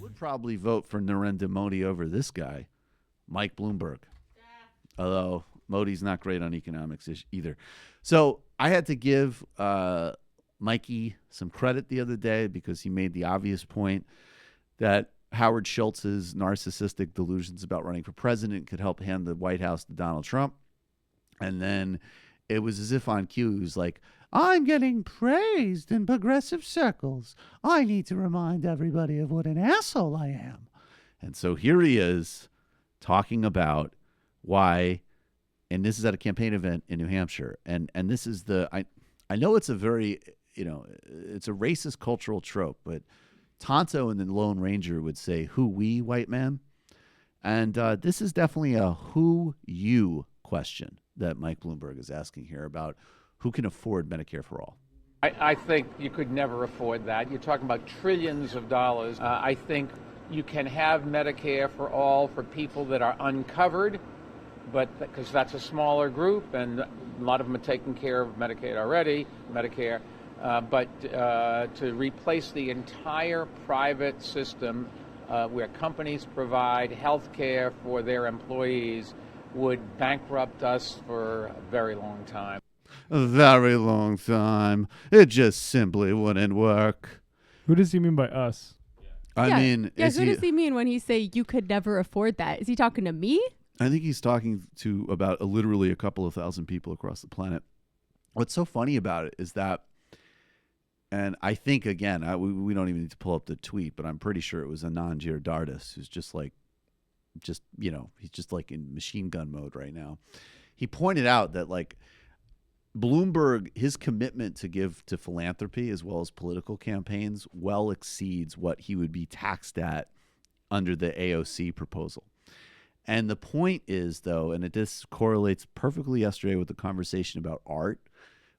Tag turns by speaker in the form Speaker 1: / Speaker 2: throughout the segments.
Speaker 1: Would probably vote for Narendra Modi over this guy, Mike Bloomberg. Although Modi's not great on economics either. So I had to give Mikey some credit the other day because he made the obvious point that Howard Schultz's narcissistic delusions about running for president could help hand the White House to Donald Trump. And then it was as if on cue, he was like, I'm getting praised in progressive circles. I need to remind everybody of what an asshole I am. And so here he is talking about why, and this is at a campaign event in New Hampshire. And this is I know it's a very, it's a racist cultural trope, but Tonto and the Lone Ranger would say, who we, white man? And this is definitely a who you question that Mike Bloomberg is asking here about who can afford Medicare for all.
Speaker 2: I think you could never afford that. You're talking about trillions of dollars. I think you can have Medicare for all for people that are uncovered, but because that's a smaller group, and a lot of them are taking care of Medicaid already, Medicare. But to replace the entire private system where companies provide health care for their employees would bankrupt us for a very long time.
Speaker 1: A very long time. It just simply wouldn't work.
Speaker 3: Who does he mean by us?
Speaker 1: I mean,
Speaker 4: who does he mean when he say you could never afford that? Is he talking to me?
Speaker 1: I think he's talking to about literally a couple of thousand people across the planet. What's so funny about it is that, and I think, again, we don't even need to pull up the tweet, but I'm pretty sure it was Anand Giridharadas, who's he's just like in machine gun mode right now. He pointed out that like Bloomberg, his commitment to give to philanthropy as well as political campaigns well exceeds what he would be taxed at under the AOC proposal. And the point is, though, and this correlates perfectly yesterday with the conversation about art,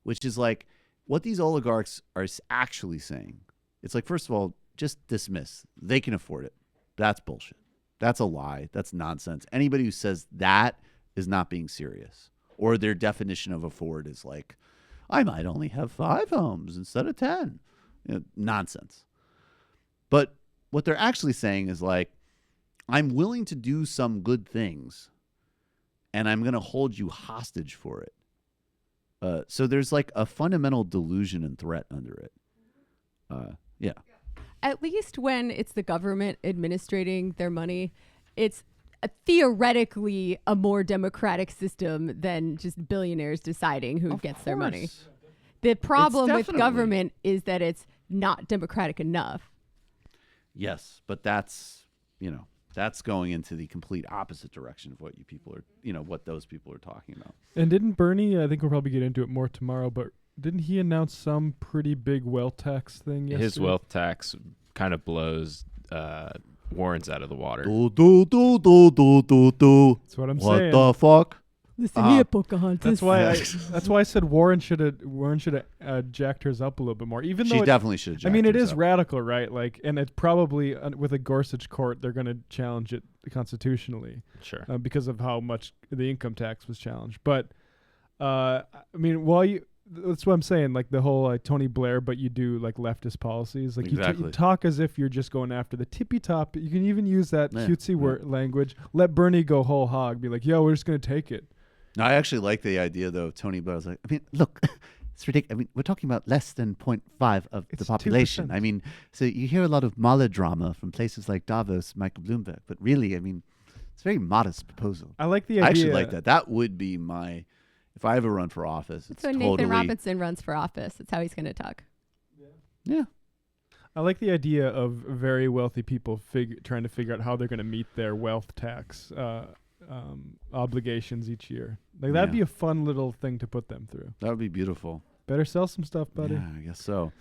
Speaker 1: which is like what these oligarchs are actually saying. It's like, first of all, just dismiss. They can afford it. That's bullshit. That's a lie. That's nonsense. Anybody who says that is not being serious. Or their definition of afford is like, I might only have 5 homes instead of 10. Nonsense. But what they're actually saying is like, I'm willing to do some good things, and I'm going to hold you hostage for it. So there's like a fundamental delusion and threat under it. Yeah.
Speaker 4: At least when it's the government administrating their money, it's theoretically a more democratic system than just billionaires deciding who gets their money. The problem with government is that it's not democratic enough.
Speaker 1: Yes, but that's going into the complete opposite direction of what you people are, what those people are talking about.
Speaker 3: And didn't Bernie, I think we'll probably get into it more tomorrow, but didn't he announce some pretty big wealth tax thing yesterday?
Speaker 5: His wealth tax kind of blows Warren's out of the water.
Speaker 1: Do.
Speaker 3: That's what I'm
Speaker 1: What
Speaker 3: saying.
Speaker 1: the fuck?
Speaker 4: Listen here, Pocahontas.
Speaker 3: That's why I said Warren should have jacked hers up a little bit more. Even though
Speaker 1: she definitely should.
Speaker 3: I mean, it is radical, right? Like, and it's probably with a Gorsuch court, they're going to challenge it constitutionally,
Speaker 5: sure,
Speaker 3: because of how much the income tax was challenged. But I mean, that's what I'm saying. Like the whole Tony Blair, but you do like leftist policies. Like
Speaker 1: exactly.
Speaker 3: you talk as if you're just going after the tippy top. You can even use that cutesy language. Let Bernie go whole hog. Be like, yo, we're just going to take it.
Speaker 1: No, I actually like the idea, though. Tony Blair was like, I mean, look, it's ridiculous. I mean, we're talking about less than 0.5 of the population.
Speaker 3: 2%.
Speaker 1: I mean, so you hear a lot of melodrama from places like Davos, Michael Bloomberg, but really, I mean, it's a very modest proposal.
Speaker 3: I like the idea.
Speaker 1: I actually like that. That would be if I ever run for office, it's
Speaker 4: so
Speaker 1: totally.
Speaker 4: Nathan Robinson runs for office. That's how he's going to talk.
Speaker 1: Yeah.
Speaker 3: I like the idea of very wealthy people trying to figure out how they're going to meet their wealth tax obligations each year. Like that'd be a fun little thing to put them through.
Speaker 1: That would be beautiful.
Speaker 3: Better sell some stuff, buddy.
Speaker 1: Yeah, I guess so.